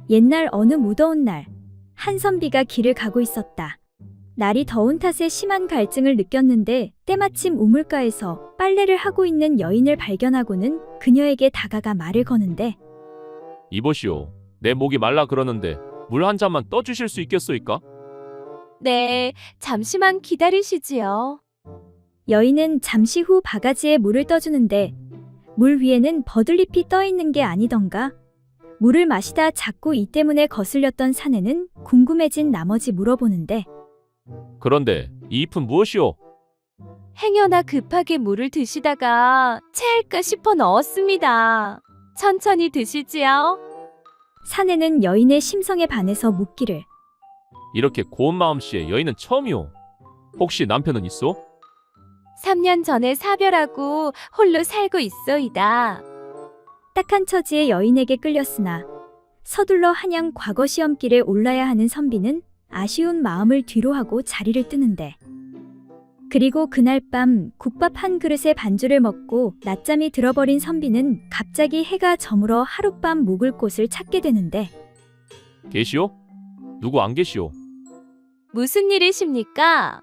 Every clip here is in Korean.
옛날 어느 무더운 날, 한 선비가 길을 가고 있었다. 날이 더운 탓에 심한 갈증을 느꼈는데 때마침 우물가에서 빨래를 하고 있는 여인을 발견하고는 그녀에게 다가가 말을 거는데, 이보시오. 내 목이 말라 그러는데 물 한 잔만 떠주실 수 있겠소이까? 네, 잠시만 기다리시지요. 여인은 잠시 후 바가지에 물을 떠주는데 물 위에는 버들잎이 떠 있는 게 아니던가. 물을 마시다 자꾸 이 때문에 거슬렸던 사내는 궁금해진 나머지 물어보는데, 그런데 이 잎은 무엇이오? 행여나 급하게 물을 드시다가 체할까 싶어 넣었습니다. 천천히 드시지요. 사내는 여인의 심성에 반해서 묻기를, 이렇게 고운 마음씨의 여인은 처음이오. 혹시 남편은 있소? 3년 전에 사별하고 홀로 살고 있소이다. 딱한 처지의 여인에게 끌렸으나 서둘러 한양 과거 시험길에 올라야 하는 선비는 아쉬운 마음을 뒤로하고 자리를 뜨는데, 그리고 그날 밤 국밥 한 그릇에 반주를 먹고 낮잠이 들어버린 선비는 갑자기 해가 저물어 하룻밤 묵을 곳을 찾게 되는데, 계시오? 누구 안 계시오? 무슨 일이십니까?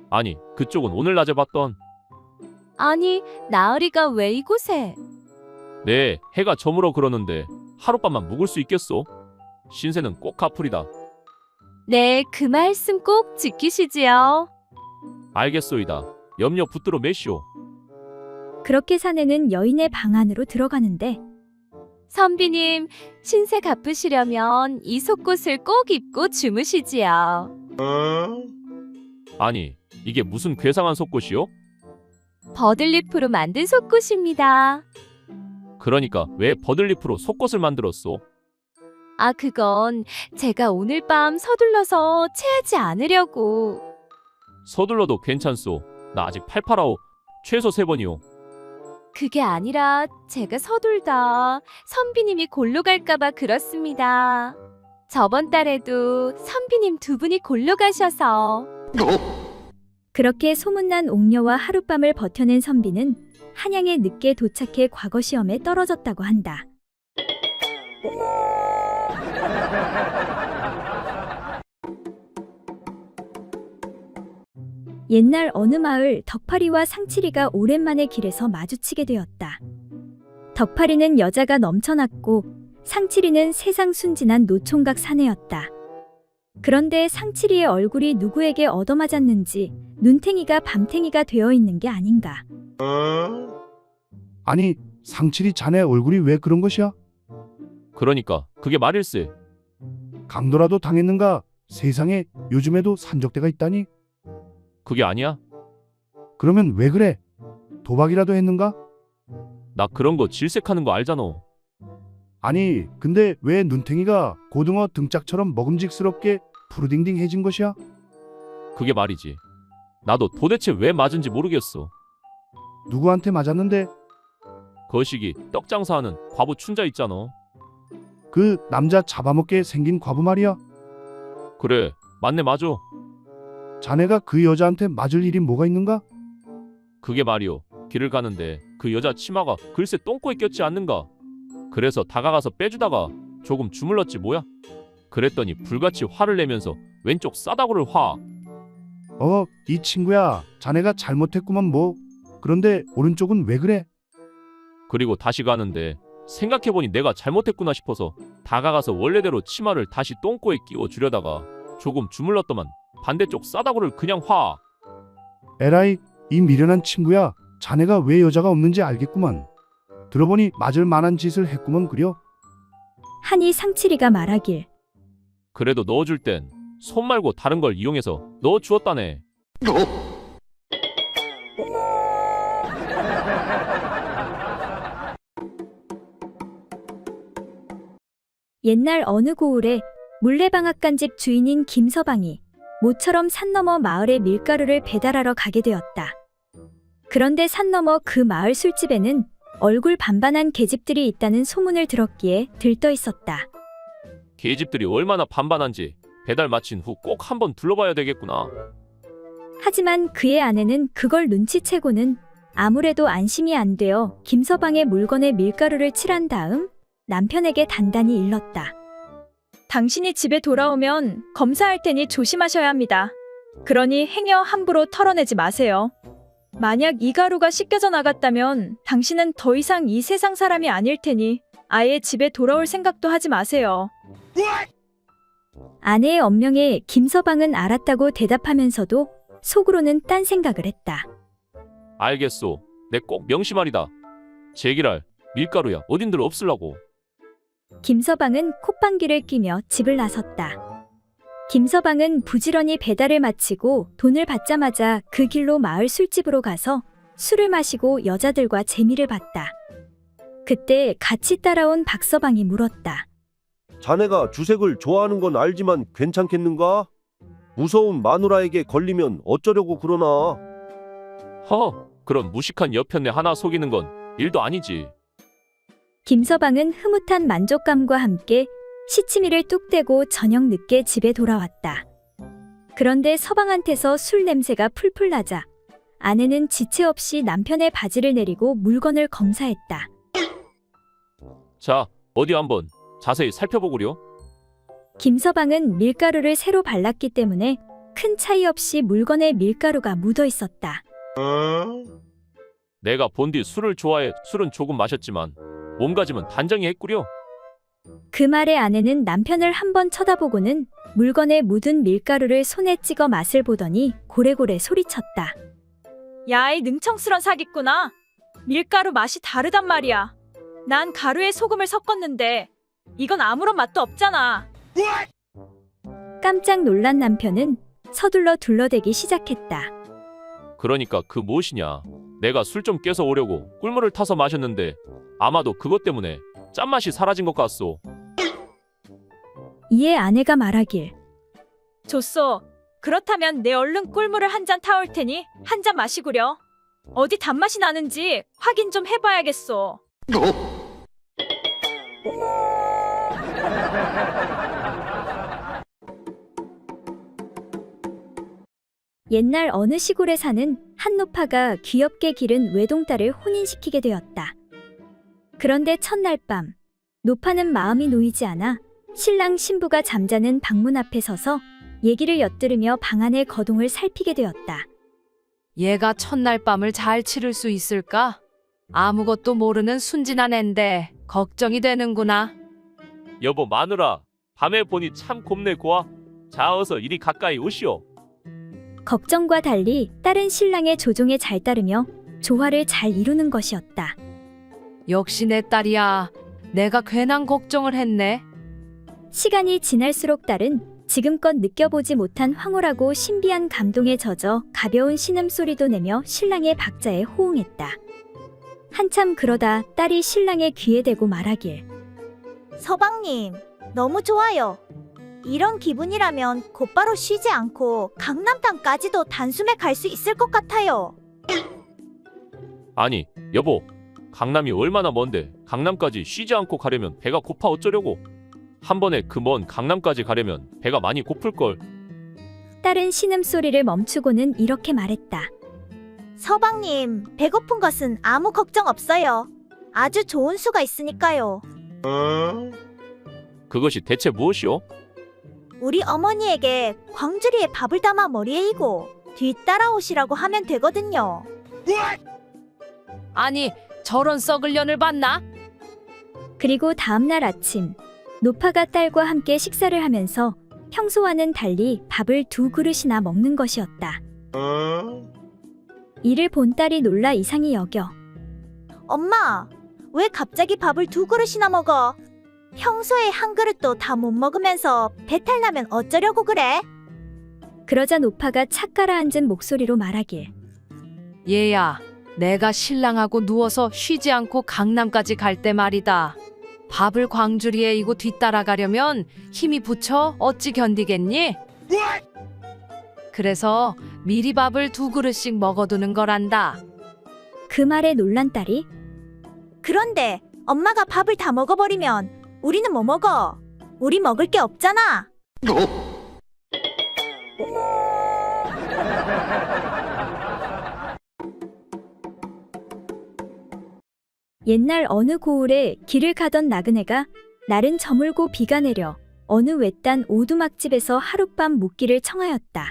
아니, 그쪽은 오늘 낮에 봤던. 아니, 나으리가 왜 이곳에? 네, 해가 저물어 그러는데 하룻밤만 묵을 수 있겠소? 신세는 꼭 갚으리다. 네, 그 말씀 꼭 지키시지요. 알겠소이다. 염려 붙들어 매시오. 그렇게 사내는 여인의 방 안으로 들어가는데, 선비님, 신세 갚으시려면 이 속옷을 꼭 입고 주무시지요. 아니, 이게 무슨 괴상한 속옷이오? 버들잎으로 만든 속옷입니다. 그러니까 왜 버들잎으로 속옷을 만들었소? 아, 그건 제가 오늘 밤 서둘러서 체하지 않으려고. 서둘러도 괜찮소. 나 아직 팔팔하오. 최소 3번이오. 그게 아니라 제가 서둘다 선비님이 골로 갈까봐 그렇습니다. 저번 달에도 선비님 2분이 골로 가셔서. 그렇게 소문난 옥녀와 하룻밤을 버텨낸 선비는 한양에 늦게 도착해 과거 시험에 떨어졌다고 한다. 옛날 어느 마을 덕파리와 상칠이가 오랜만에 길에서 마주치게 되었다. 덕파리는 여자가 넘쳐났고 상칠이는 세상 순진한 노총각 사내였다. 그런데 상칠이의 얼굴이 누구에게 얻어맞았는지 눈탱이가 밤탱이가 되어 있는 게 아닌가. 아니, 상칠이 자네 얼굴이 왜 그런 것이야? 그러니까 그게 말일세. 강도라도 당했는가? 세상에 요즘에도 산적대가 있다니? 그게 아니야? 그러면 왜 그래? 도박이라도 했는가? 나 그런 거 질색하는 거 알잖아. 아니, 근데 왜 눈탱이가 고등어 등짝처럼 먹음직스럽게 푸르딩딩해진 것이야? 그게 말이지. 나도 도대체 왜 맞은지 모르겠어. 누구한테 맞았는데? 거시기 떡 장사하는 과부 춘자 있잖아. 그 남자 잡아먹게 생긴 과부 말이야. 그래, 맞네 맞아. 자네가 그 여자한테 맞을 일이 뭐가 있는가? 그게 말이오. 길을 가는데 그 여자 치마가 글쎄 똥꼬에 꼈지 않는가. 그래서 다가가서 빼주다가 조금 주물렀지 뭐야. 그랬더니 불같이 화를 내면서 왼쪽 싸다구를 화. 이 친구야, 자네가 잘못했구만 뭐. 그런데 오른쪽은 왜 그래? 그리고 다시 가는데 생각해보니 내가 잘못했구나 싶어서 다가가서 원래대로 치마를 다시 똥꼬에 끼워 주려다가 조금 주물렀더만 반대쪽 싸다구를 그냥 화. 에라이, 이 미련한 친구야. 자네가 왜 여자가 없는지 알겠구만. 들어보니 맞을 만한 짓을 했구먼 그려. 하니 상칠이가 말하길, 그래도 넣어줄 땐 손 말고 다른 걸 이용해서 넣어주었다네. 옛날 어느 고을에 물레방앗간집 주인인 김서방이 모처럼 산 너머 마을에 밀가루를 배달하러 가게 되었다. 그런데 산 너머 그 마을 술집에는 얼굴 반반한 계집들이 있다는 소문을 들었기에 들떠 있었다. 계집들이 얼마나 반반한지 배달 마친 후 꼭 한번 둘러봐야 되겠구나. 하지만 그의 아내는 그걸 눈치채고는 아무래도 안심이 안 되어 김서방의 물건에 밀가루를 칠한 다음 남편에게 단단히 일렀다. 당신이 집에 돌아오면 검사할 테니 조심하셔야 합니다. 그러니 행여 함부로 털어내지 마세요. 만약 이 가루가 씻겨져 나갔다면 당신은 더 이상 이 세상 사람이 아닐 테니 아예 집에 돌아올 생각도 하지 마세요. 아내의 엄명에 김서방은 알았다고 대답하면서도 속으로는 딴 생각을 했다. 알겠소. 내 꼭 명심하리다. 제기랄 밀가루야 어딘들 없을라고. 김서방은 콧방귀를 뀌며 집을 나섰다. 김서방은 부지런히 배달을 마치고 돈을 받자마자 그 길로 마을 술집으로 가서 술을 마시고 여자들과 재미를 봤다. 그때 같이 따라온 박서방이 물었다. 자네가 주색을 좋아하는 건 알지만 괜찮겠는가? 무서운 마누라에게 걸리면 어쩌려고 그러나? 그런 무식한 여편네 하나 속이는 건 일도 아니지. 김서방은 흐뭇한 만족감과 함께 시치미를 뚝 떼고 저녁 늦게 집에 돌아왔다. 그런데 서방한테서 술 냄새가 풀풀 나자 아내는 지체 없이 남편의 바지를 내리고 물건을 검사했다. 자, 어디 한번 자세히 살펴보구려. 김서방은 밀가루를 새로 발랐기 때문에 큰 차이 없이 물건에 밀가루가 묻어 있었다. 내가 본디 술을 좋아해 술은 조금 마셨지만 몸가짐은 단정히 했구려. 그 말에 아내는 남편을 한번 쳐다보고는 물건에 묻은 밀가루를 손에 찍어 맛을 보더니 고래고래 소리쳤다. 야, 이 능청스런 사기꾼아. 밀가루 맛이 다르단 말이야. 난 가루에 소금을 섞었는데 이건 아무런 맛도 없잖아. 깜짝 놀란 남편은 서둘러 둘러대기 시작했다. 그러니까 그 무엇이냐. 내가 술 좀 깨서 오려고 꿀물을 타서 마셨는데 아마도 그것 때문에 짠맛이 사라진 것 같소. 이에 아내가 말하길. 좋소. 그렇다면 내 얼른 꿀물을 한 잔 타올 테니 한 잔 마시구려. 어디 단맛이 나는지 확인 좀 해봐야겠소. 옛날 어느 시골에 사는 한 노파가 귀엽게 기른 외동딸을 혼인시키게 되었다. 그런데 첫날 밤, 노파는 마음이 놓이지 않아 신랑 신부가 잠자는 방문 앞에 서서 얘기를 엿들으며 방 안의 거동을 살피게 되었다. 얘가 첫날 밤을 잘 치를 수 있을까? 아무것도 모르는 순진한 앤데 걱정이 되는구나. 여보 마누라, 밤에 보니 참 곱네 고아. 자 어서 이리 가까이 오시오. 걱정과 달리 딸은 신랑의 조종에 잘 따르며 조화를 잘 이루는 것이었다. 역시 내 딸이야. 내가 괜한 걱정을 했네. 시간이 지날수록 딸은 지금껏 느껴보지 못한 황홀하고 신비한 감동에 젖어 가벼운 신음소리도 내며 신랑의 박자에 호응했다. 한참 그러다 딸이 신랑의 귀에 대고 말하길. 서방님, 너무 좋아요. 이런 기분이라면 곧바로 쉬지 않고 강남땅까지도 단숨에 갈 수 있을 것 같아요. 아니 여보, 강남이 얼마나 먼데 강남까지 쉬지 않고 가려면 배가 고파 어쩌려고. 한 번에 그 먼 강남까지 가려면 배가 많이 고플걸. 딸은 신음소리를 멈추고는 이렇게 말했다. 서방님, 배고픈 것은 아무 걱정 없어요. 아주 좋은 수가 있으니까요. 그것이 대체 무엇이오? 우리 어머니에게 광주리에 밥을 담아 머리에 이고 뒤따라오시라고 하면 되거든요. 아니, 저런 썩을 년을 봤나? 그리고 다음날 아침, 노파가 딸과 함께 식사를 하면서 평소와는 달리 밥을 2그릇이나 먹는 것이었다. 이를 본 딸이 놀라 이상히 여겨. 엄마, 왜 갑자기 밥을 2그릇이나 먹어? 평소에 한 그릇도 다 못 먹으면서 배탈 나면 어쩌려고 그래? 그러자 노파가 착 가라앉은 목소리로 말하길. 얘야, 내가 신랑하고 누워서 쉬지 않고 강남까지 갈 때 말이다. 밥을 광주리에 이고 뒤따라가려면 힘이 붙여 어찌 견디겠니? 그래서 미리 밥을 2그릇씩 먹어두는 거란다. 그 말에 놀란 딸이. 그런데 엄마가 밥을 다 먹어버리면 우리는 뭐 먹어? 우리 먹을 게 없잖아. 옛날 어느 고을에 길을 가던 나그네가 날은 저물고 비가 내려 어느 외딴 오두막집에서 하룻밤 묵기를 청하였다.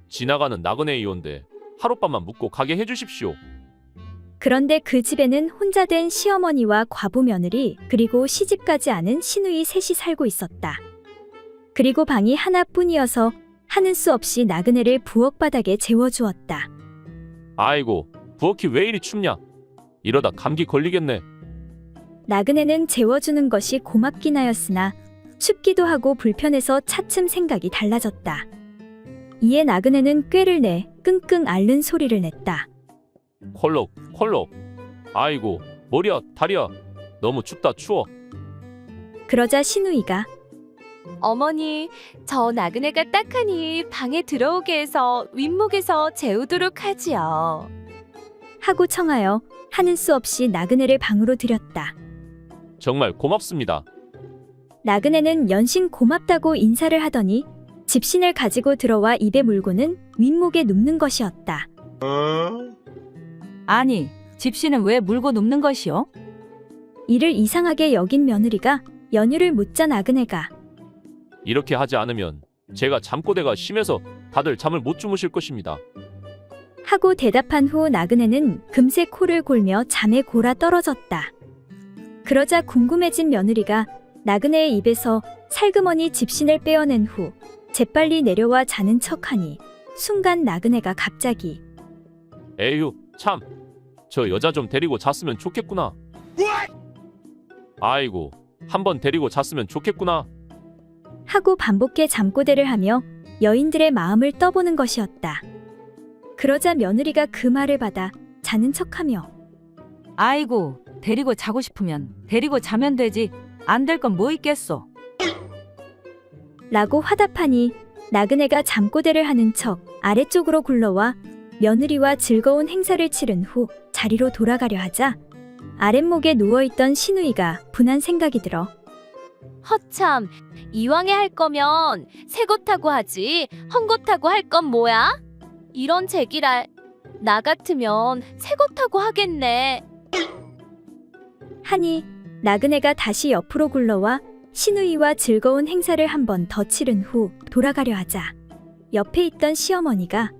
지나가는 나그네이온데 하룻밤만 묵고 가게 해주십시오. 그런데 그 집에는 혼자 된 시어머니와 과부 며느리 그리고 시집가지 않은 시누이 셋이 살고 있었다. 그리고 방이 하나뿐이어서 하는 수 없이 나그네를 부엌바닥에 재워주었다. 아이고, 부엌이 왜 이리 춥냐? 이러다 감기 걸리겠네. 나그네는 재워주는 것이 고맙긴 하였으나 춥기도 하고 불편해서 차츰 생각이 달라졌다. 이에 나그네는 꾀를 내 끙끙 앓는 소리를 냈다. 콜록 콜록. 아이고, 머리야 다리야. 너무 춥다 추워. 그러자 시누이가 어머니, 저 나그네가 딱하니 방에 들어오게 해서 윗목에서 재우도록 하지요. 하고 청하여 하는 수 없이 나그네를 방으로 들였다. 정말 고맙습니다. 나그네는 연신 고맙다고 인사를 하더니 집신을 가지고 들어와 입에 물고는 윗목에 눕는 것이었다. 아니, 집시는 왜 물고 눕는 것이요? 이를 이상하게 여긴 며느리가 연유를 묻자 나그네가 이렇게 하지 않으면 제가 잠꼬대가 심해서 다들 잠을 못 주무실 것입니다. 하고 대답한 후 나그네는 금세 코를 골며 잠에 골아 떨어졌다. 그러자 궁금해진 며느리가 나그네의 입에서 살그머니 집신을 빼어낸 후 재빨리 내려와 자는 척하니 순간 나그네가 갑자기 에휴, 참. 저 여자 좀 데리고 잤으면 좋겠구나. 아이고, 한번 데리고 잤으면 좋겠구나. 하고 반복해 잠꼬대를 하며 여인들의 마음을 떠보는 것이었다. 그러자 며느리가 그 말을 받아 자는 척하며 아이고, 데리고 자고 싶으면 데리고 자면 되지. 안 될 건 뭐 있겠소? 라고 화답하니 나그네가 잠꼬대를 하는 척 아래쪽으로 굴러와 며느리와 즐거운 행사를 치른 후 자리로 돌아가려 하자 아랫목에 누워있던 시누이가 분한 생각이 들어 허참, 이왕에 할 거면 새 것하고 하지 헝 것하고 할 건 뭐야? 이런 제기랄. 나 같으면 새 것하고 하겠네. 하니 나그네가 다시 옆으로 굴러와 시누이와 즐거운 행사를 한 번 더 치른 후 돌아가려 하자 옆에 있던 시어머니가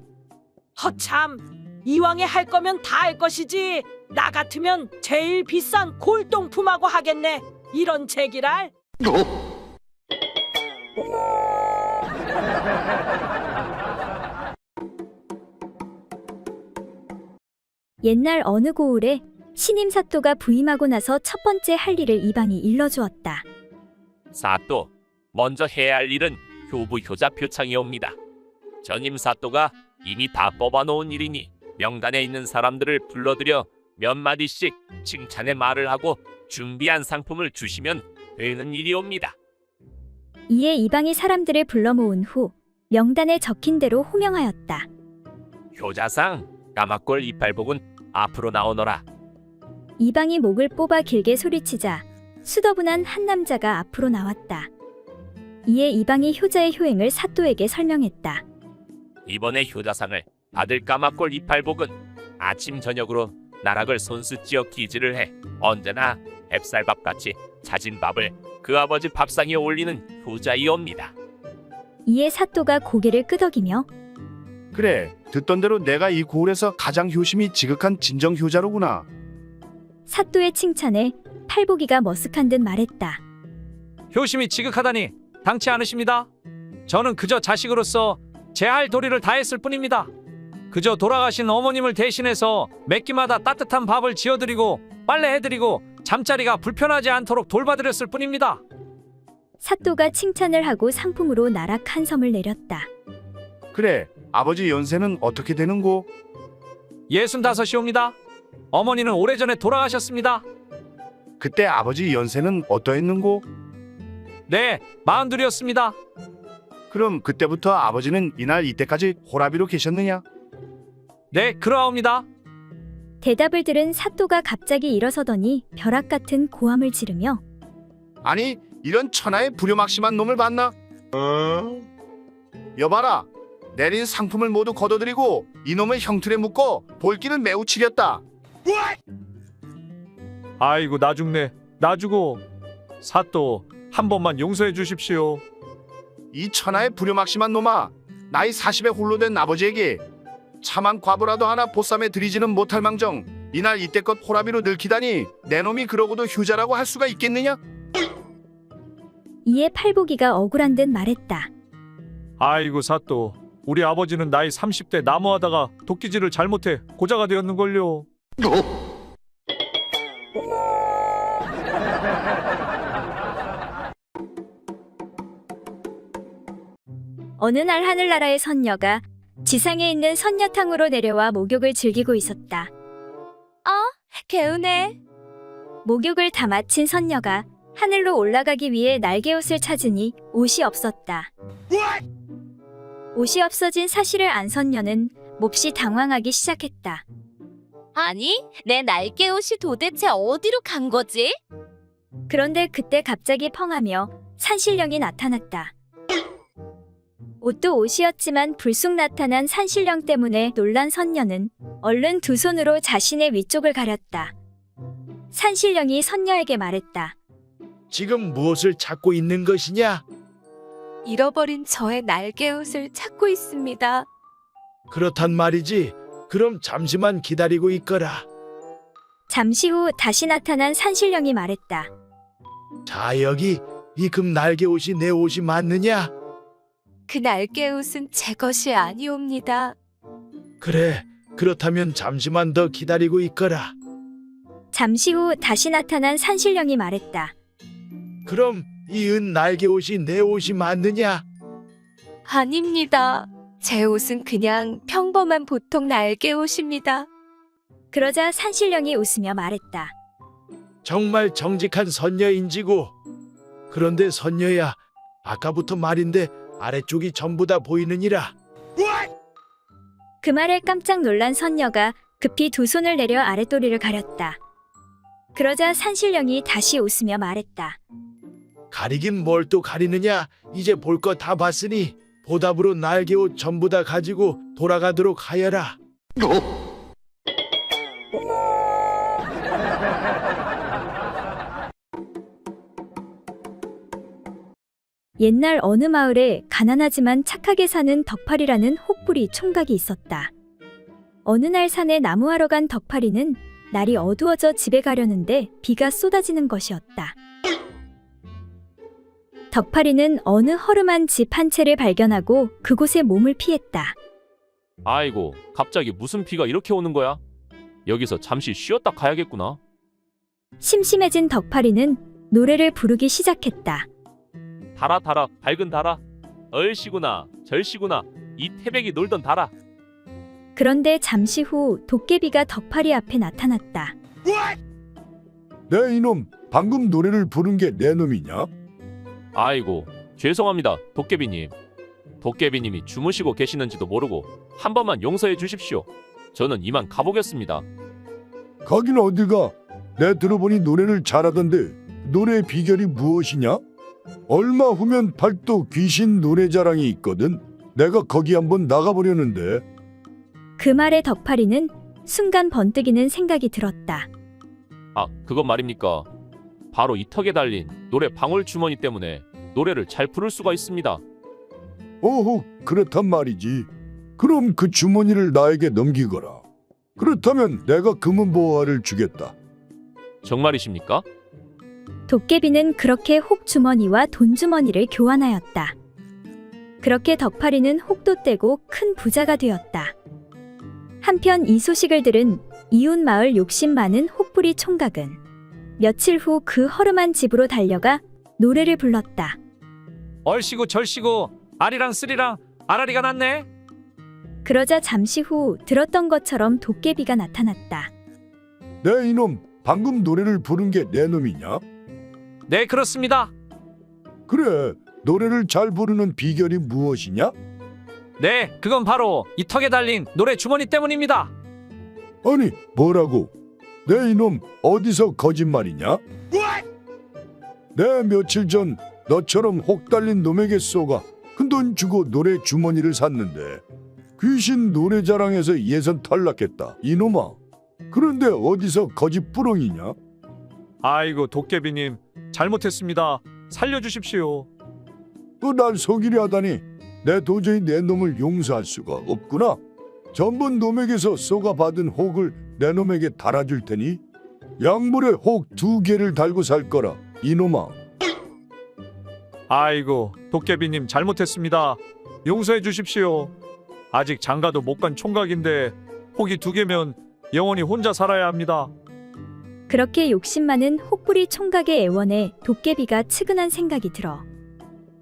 허참, 이왕에 할 거면 다 할 것이지. 나 같으면 제일 비싼 골동품하고 하겠네. 이런 제기랄. 옛날 어느 고을에 신임 사또가 부임하고 나서 첫 번째 할 일을 이방이 일러주었다. 사또, 먼저 해야 할 일은 효부 효자 표창이옵니다. 전임 사또가 이미 다 뽑아놓은 일이니 명단에 있는 사람들을 불러들여 몇 마디씩 칭찬의 말을 하고 준비한 상품을 주시면 되는 일이옵니다. 이에 이방이 사람들을 불러 모은 후 명단에 적힌 대로 호명하였다. 효자상 까막골 이팔복은 앞으로 나오너라. 이방이 목을 뽑아 길게 소리치자 수더분한 한 남자가 앞으로 나왔다. 이에 이방이 효자의 효행을 사또에게 설명했다. 이번에 효자상을 받을 까막골 이팔복은 아침 저녁으로 나락을 손수찌어 기지를 해 언제나 햅쌀밥같이 자진 밥을 그 아버지 밥상에 올리는 효자이옵니다. 이에 사또가 고개를 끄덕이며 그래, 듣던 대로 내가 이 고을에서 가장 효심이 지극한 진정 효자로구나. 사또의 칭찬에 팔보기가 머쓱한 듯 말했다. 효심이 지극하다니 당치 않으십니다. 저는 그저 자식으로서 제 할 도리를 다했을 뿐입니다. 그저 돌아가신 어머님을 대신해서 몇 끼마다 따뜻한 밥을 지어드리고 빨래해드리고 잠자리가 불편하지 않도록 돌봐드렸을 뿐입니다. 사또가 칭찬을 하고 상품으로 나락 한 섬을 내렸다. 그래, 아버지 연세는 어떻게 되는고? 65이옵니다. 어머니는 오래전에 돌아가셨습니다. 그때 아버지 연세는 어떠했는고? 네, 42이었습니다. 그럼 그때부터 아버지는 이날 이때까지 호라비로 계셨느냐? 네, 그러하옵니다. 대답을 들은 사또가 갑자기 일어서더니 벼락 같은 고함을 지르며 아니, 이런 천하의 불효막심한 놈을 봤나? 여봐라, 내린 상품을 모두 거둬들이고 이놈을 형틀에 묶어 볼기는 매우 치렸다. 아이고 나 죽네. 나 죽어. 사또 한 번만 용서해 주십시오. 이 천하의 불효막심한 놈아, 나이 40에 홀로 된 아버지에게 참한 과부라도 하나 보쌈에 들이지는 못할 망정 이날 이때껏 호라비로 늙히다니 내 놈이 그러고도 효자라고 할 수가 있겠느냐? 이에 팔보기가 억울한 듯 말했다. 아이고 사또 우리 아버지는 나이 30대 나무하다가 도끼질을 잘못해 고자가 되었는걸요. 어느 날 하늘나라의 선녀가 지상에 있는 선녀탕으로 내려와 목욕을 즐기고 있었다. 개운해. 목욕을 다 마친 선녀가 하늘로 올라가기 위해 날개옷을 찾으니 옷이 없었다. 옷이 없어진 사실을 안 선녀는 몹시 당황하기 시작했다. 아니, 내 날개옷이 도대체 어디로 간 거지? 그런데 그때 갑자기 펑하며 산신령이 나타났다. 옷도 옷이었지만 불쑥 나타난 산신령 때문에 놀란 선녀는 얼른 두 손으로 자신의 위쪽을 가렸다. 산신령이 선녀에게 말했다. 지금 무엇을 찾고 있는 것이냐? 잃어버린 저의 날개옷을 찾고 있습니다. 그렇단 말이지. 그럼 잠시만 기다리고 있거라. 잠시 후 다시 나타난 산신령이 말했다. 자, 여기 이 금 날개 옷이 내 옷이 맞느냐? 그 날개옷은 제 것이 아니옵니다. 그래, 그렇다면 잠시만 더 기다리고 있거라. 잠시 후 다시 나타난 산신령이 말했다. 그럼 이 은 날개 옷이 내 옷이 맞느냐? 아닙니다. 제 옷은 그냥 평범한 보통 날개옷입니다. 그러자 산신령이 웃으며 말했다. 정말 정직한 선녀인지고. 그런데 선녀야, 아까부터 말인데 아래쪽이 전부 다 보이느니라. 그 말에 깜짝 놀란 선녀가 급히 두 손을 내려 아랫도리를 가렸다. 그러자 산신령이 다시 웃으며 말했다. 가리긴 뭘 또 가리느냐? 이제 볼 거 다 봤으니 보답으로 날개옷 전부 다 가지고 돌아가도록 하여라. 옛날 어느 마을에 가난하지만 착하게 사는 덕팔이라는 혹부리 총각이 있었다. 어느 날 산에 나무하러 간 덕팔이는 날이 어두워져 집에 가려는데 비가 쏟아지는 것이었다. 덕팔이는 어느 허름한 집 한 채를 발견하고 그곳에 몸을 피했다. 아이고, 갑자기 무슨 비가 이렇게 오는 거야? 여기서 잠시 쉬었다 가야겠구나. 심심해진 덕팔이는 노래를 부르기 시작했다. 달아 달아 밝은 달아 얼씨구나 절씨구나 이 태백이 놀던 달아. 그런데 잠시 후 도깨비가 덕팔이 앞에 나타났다. 내 이놈, 방금 노래를 부른 게 내 놈이냐? 아이고, 죄송합니다 도깨비님. 도깨비님이 주무시고 계시는지도 모르고 한 번만 용서해 주십시오. 저는 이만 가보겠습니다. 가긴 어딜 가? 내 들어보니 노래를 잘하던데 노래의 비결이 무엇이냐? 얼마 후면 팔도 귀신 노래자랑이 있거든. 내가 거기 한번 나가보려는데. 그 말에 덕팔이는 순간 번뜩이는 생각이 들었다. 아, 그건 말입니까? 바로 이 턱에 달린 노래 방울 주머니 때문에 노래를 잘 부를 수가 있습니다. 오호, 그렇단 말이지. 그럼 그 주머니를 나에게 넘기거라. 그렇다면 내가 금은 보화를 주겠다. 정말이십니까? 도깨비는 그렇게 혹주머니와 돈주머니를 교환하였다. 그렇게 덕팔이는 혹도 떼고 큰 부자가 되었다. 한편 이 소식을 들은 이웃 마을 욕심 많은 혹부리 총각은 며칠 후 그 허름한 집으로 달려가 노래를 불렀다. 얼씨구 절씨구 아리랑 쓰리랑 아라리가 났네. 그러자 잠시 후 들었던 것처럼 도깨비가 나타났다. 내 이놈, 방금 노래를 부른 게 내 놈이냐? 네, 그렇습니다. 그래, 노래를 잘 부르는 비결이 무엇이냐? 네, 그건 바로 이 턱에 달린 노래 주머니 때문입니다. 아니, 뭐라고? 내 이놈, 어디서 거짓말이냐? 내 며칠 전 너처럼 혹 달린 놈에게 쏘가 큰 돈 주고 노래 주머니를 샀는데 귀신 노래자랑에서 예선 탈락했다. 이놈아, 그런데 어디서 거짓부렁이냐? 아이고 도깨비님 잘못했습니다. 살려주십시오. 날 속이려 하다니 내 도저히 내 놈을 용서할 수가 없구나. 전부 놈에게서 쏘가받은 혹을 내 놈에게 달아줄 테니 양물에 혹 2개를 달고 살 거라 이놈아. 아이고 도깨비님 잘못했습니다. 용서해 주십시오. 아직 장가도 못 간 총각인데 혹이 2개면 영원히 혼자 살아야 합니다. 그렇게 욕심 많은 혹부리 총각의 애원에 도깨비가 측은한 생각이 들어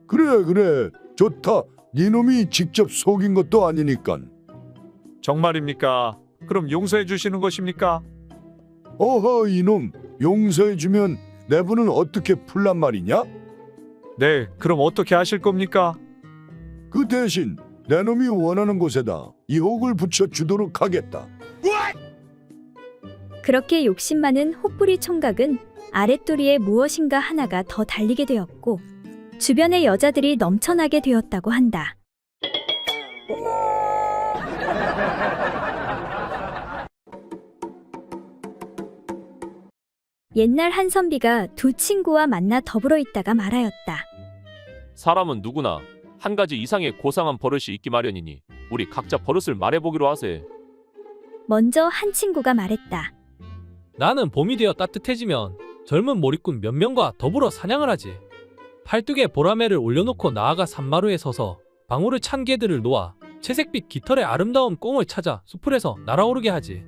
그래 좋다. 네 놈이 직접 속인 것도 아니니깐. 정말입니까? 그럼 용서해 주시는 것입니까? 어허 이놈, 용서해주면 내부는 어떻게 풀란 말이냐? 네, 그럼 어떻게 하실 겁니까? 그 대신 내 놈이 원하는 곳에다 이 혹을 붙여주도록 하겠다. 그렇게 욕심 많은 혹부리 총각은 아랫도리에 무엇인가 하나가 더 달리게 되었고 주변의 여자들이 넘쳐나게 되었다고 한다. 옛날 한 선비가 2 친구와 만나 더불어 있다가 말하였다. 사람은 누구나 한 가지 이상의 고상한 버릇이 있기 마련이니 우리 각자 버릇을 말해보기로 하세. 먼저 한 친구가 말했다. 나는 봄이 되어 따뜻해지면 젊은 몰입꾼 몇 명과 더불어 사냥을 하지. 팔뚝에 보라매를 올려놓고 나아가 산마루에 서서 방울을 찬 개들을 놓아 채색빛 깃털의 아름다운 꽁을 찾아 수풀에서 날아오르게 하지.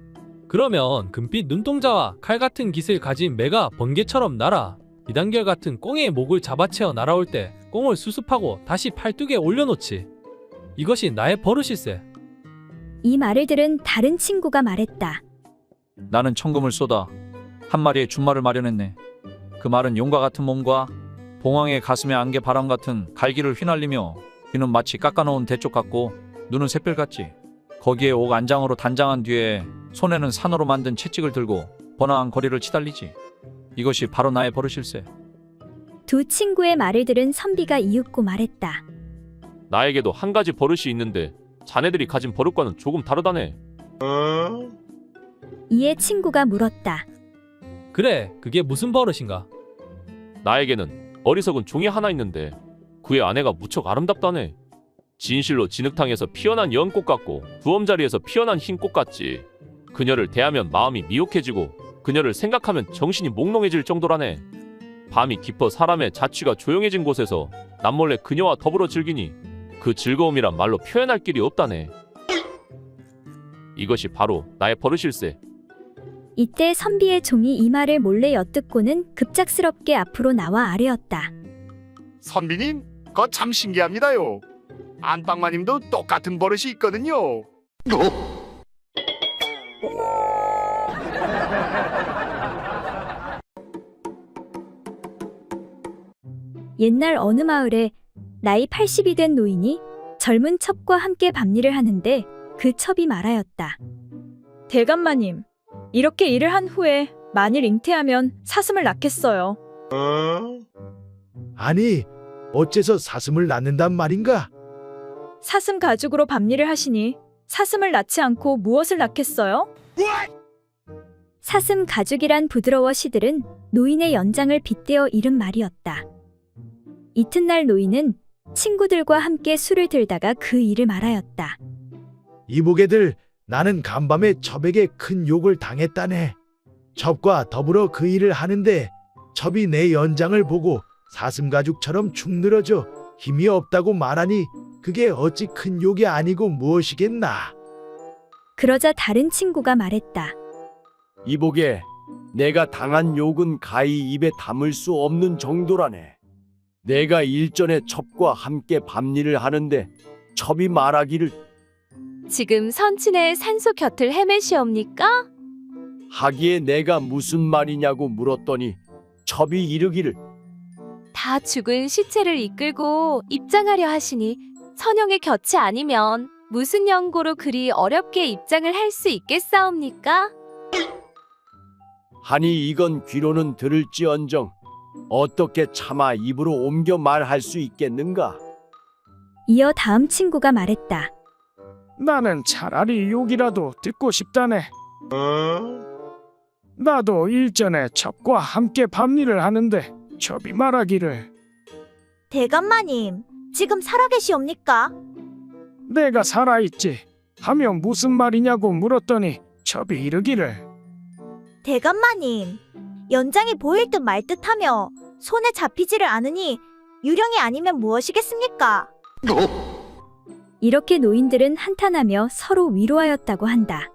그러면 금빛 눈동자와 칼 같은 깃을 가진 매가 번개처럼 날아 이단결 같은 꽁의 목을 잡아채어 날아올 때 꽁을 수습하고 다시 팔뚝에 올려놓지. 이것이 나의 버릇일세. 이 말을 들은 다른 친구가 말했다. 나는 천금을 쏟아 한 마리의 준말을 마련했네. 그 말은 용과 같은 몸과 봉황의 가슴에 안개 바람 같은 갈기를 휘날리며 귀는 마치 깎아놓은 대쪽 같고 눈은 샛별 같지. 거기에 옥 안장으로 단장한 뒤에 손에는 산으로 만든 채찍을 들고 번화한 거리를 치달리지. 이것이 바로 나의 버릇일세. 2 친구의 말을 들은 선비가 이윽고 말했다. 나에게도 한 가지 버릇이 있는데 자네들이 가진 버릇과는 조금 다르다네. 이에 친구가 물었다. 그래, 그게 무슨 버릇인가? 나에게는 어리석은 종이 하나 있는데 그의 아내가 무척 아름답다네. 진실로 진흙탕에서 피어난 연꽃 같고 두엄자리에서 피어난 흰꽃 같지. 그녀를 대하면 마음이 미혹해지고 그녀를 생각하면 정신이 몽롱해질 정도라네. 밤이 깊어 사람의 자취가 조용해진 곳에서 남몰래 그녀와 더불어 즐기니 그 즐거움이란 말로 표현할 길이 없다네. 이것이 바로 나의 버릇일세. 이때 선비의 종이 이 말을 몰래 엿듣고는 급작스럽게 앞으로 나와 아뢰었다. 선비님, 그거 참 신기합니다요. 안방마님도 똑같은 버릇이 있거든요. 옛날 어느 마을에 나이 80이 된 노인이 젊은 첩과 함께 밤일을 하는데 그 첩이 말하였다. 대감마님, 이렇게 일을 한 후에 만일 잉태하면 사슴을 낳겠어요. 아니, 어째서 사슴을 낳는단 말인가? 사슴 가죽으로 밤일을 하시니 사슴을 낳지 않고 무엇을 낳겠어요? 사슴 가죽이란 부드러워 시들은 노인의 연장을 빗대어 이른 말이었다. 이튿날 노인은 친구들과 함께 술을 들다가 그 일을 말하였다. 이보게들, 나는 간밤에 첩에게 큰 욕을 당했다네. 첩과 더불어 그 일을 하는데 첩이 내 연장을 보고 사슴 가죽처럼 축 늘어져 힘이 없다고 말하니 그게 어찌 큰 욕이 아니고 무엇이겠나. 그러자 다른 친구가 말했다. 이보게, 내가 당한 욕은 가히 입에 담을 수 없는 정도라네. 내가 일전에 첩과 함께 밤일을 하는데 첩이 말하기를 지금 선친의 산소 곁을 헤매시옵니까? 하기에 내가 무슨 말이냐고 물었더니 첩이 이르기를 다 죽은 시체를 이끌고 입장하려 하시니 선영의 곁이 아니면 무슨 연고로 그리 어렵게 입장을 할 수 있겠사옵니까? 하니 이건 귀로는 들을지언정 어떻게 차마 입으로 옮겨 말할 수 있겠는가? 이어 다음 친구가 말했다. 나는 차라리 욕이라도 듣고 싶다네. 나도 일전에 첩과 함께 밤일을 하는데 첩이 말하기를 대감마님, 지금 살아계시옵니까? 내가 살아있지 하며 무슨 말이냐고 물었더니 첩이 이르기를 대감마님, 연장이 보일 듯 말 듯하며 손에 잡히지를 않으니 유령이 아니면 무엇이겠습니까? 이렇게 노인들은 한탄하며 서로 위로하였다고 한다.